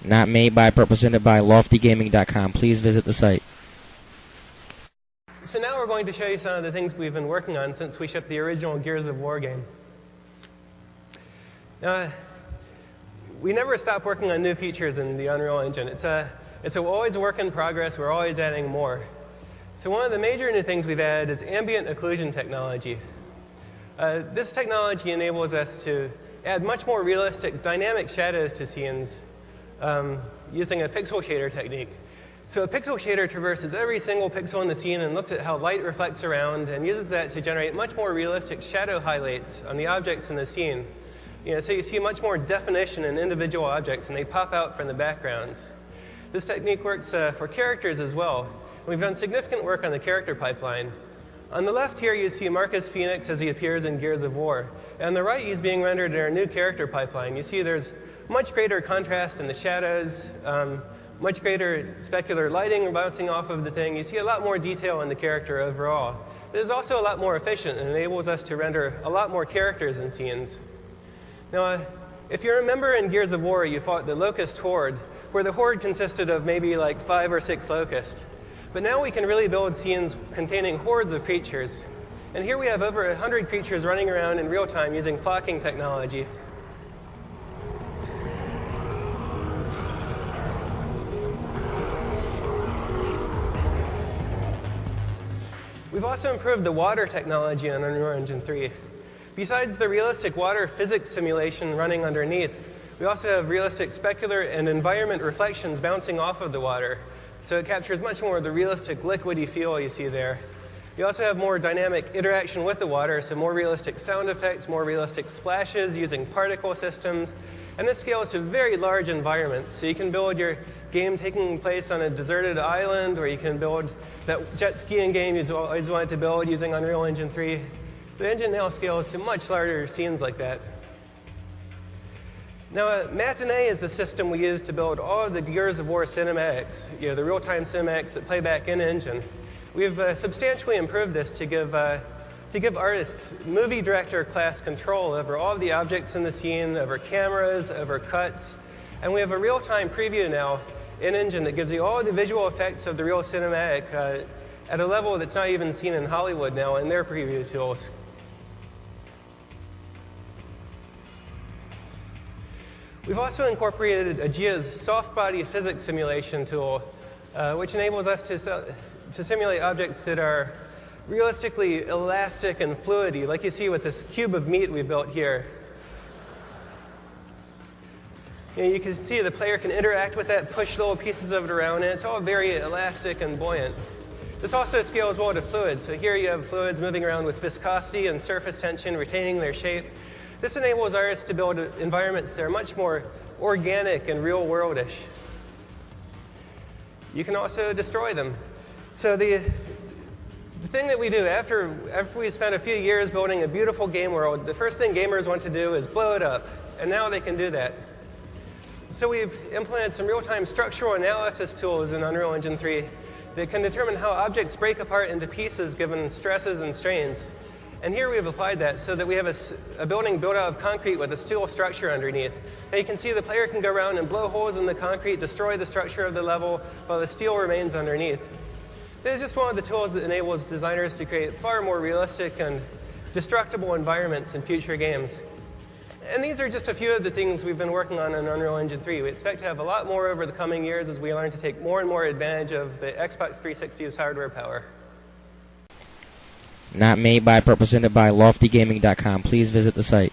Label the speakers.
Speaker 1: Not made by, represented by LoftyGaming.com. Please visit the site.
Speaker 2: So now we're going to show you some of the things we've been working on since we shipped the original Gears of War game. Now, we never stop working on new features in the Unreal Engine. It's always a work in progress. We're always adding more. So one of the major new things we've added is ambient occlusion technology. This technology enables us to add much more realistic dynamic shadows to scenes using a pixel shader technique. So a pixel shader traverses every single pixel in the scene and looks at how light reflects around and uses that to generate much more realistic shadow highlights on the objects in the scene. So you see much more definition in individual objects and they pop out from the backgrounds. This technique works for characters as well. We've done significant work on the character pipeline. On the left here you see Marcus Phoenix as he appears in Gears of War. And on the right he's being rendered in our new character pipeline. You see there's much greater contrast in the shadows, much greater specular lighting bouncing off of the thing. You see a lot more detail in the character overall. It is also a lot more efficient and enables us to render a lot more characters in scenes. Now, if you remember in Gears of War, you fought the Locust Horde, where the Horde consisted of maybe like 5 or 6 locusts. But now we can really build scenes containing hordes of creatures. And here we have over 100 creatures running around in real time using flocking technology. We've also improved the water technology on Unreal Engine 3. Besides the realistic water physics simulation running underneath, we also have realistic specular and environment reflections bouncing off of the water. So it captures much more of the realistic liquidy feel you see there. You also have more dynamic interaction with the water, so more realistic sound effects, more realistic splashes using particle systems. And this scales to very large environments. So you can build your game taking place on a deserted island, or you can build that jet skiing game you've always wanted to build using Unreal Engine 3. The engine now scales to much larger scenes like that. Now, Matinee is the system we use to build all of the Gears of War cinematics, the real-time cinematics that play back in engine. We've substantially improved this to give artists movie director class control over all of the objects in the scene, over cameras, over cuts. And we have a real-time preview now in engine that gives you all the visual effects of the real cinematic at a level that's not even seen in Hollywood now in their preview tools. We've also incorporated Aegea's soft body physics simulation tool, which enables us to simulate objects that are realistically elastic and fluidy, like you see with this cube of meat we built here. You can see the player can interact with that, push little pieces of it around, and it's all very elastic and buoyant. This also scales well to fluids. So here you have fluids moving around with viscosity and surface tension, retaining their shape. This enables artists to build environments that are much more organic and real-worldish. You can also destroy them. So the thing that we do after we spent a few years building a beautiful game world, the first thing gamers want to do is blow it up. And now they can do that. So we've implemented some real-time structural analysis tools in Unreal Engine 3 that can determine how objects break apart into pieces given stresses and strains. And here we've applied that so that we have a building built out of concrete with a steel structure underneath. And you can see the player can go around and blow holes in the concrete, destroy the structure of the level, while the steel remains underneath. This is just one of the tools that enables designers to create far more realistic and destructible environments in future games. And these are just a few of the things we've been working on in Unreal Engine 3. We expect to have a lot more over the coming years as we learn to take more and more advantage of the Xbox 360's hardware power.
Speaker 1: Not made by, represented by LoftyGaming.com. Please visit the site.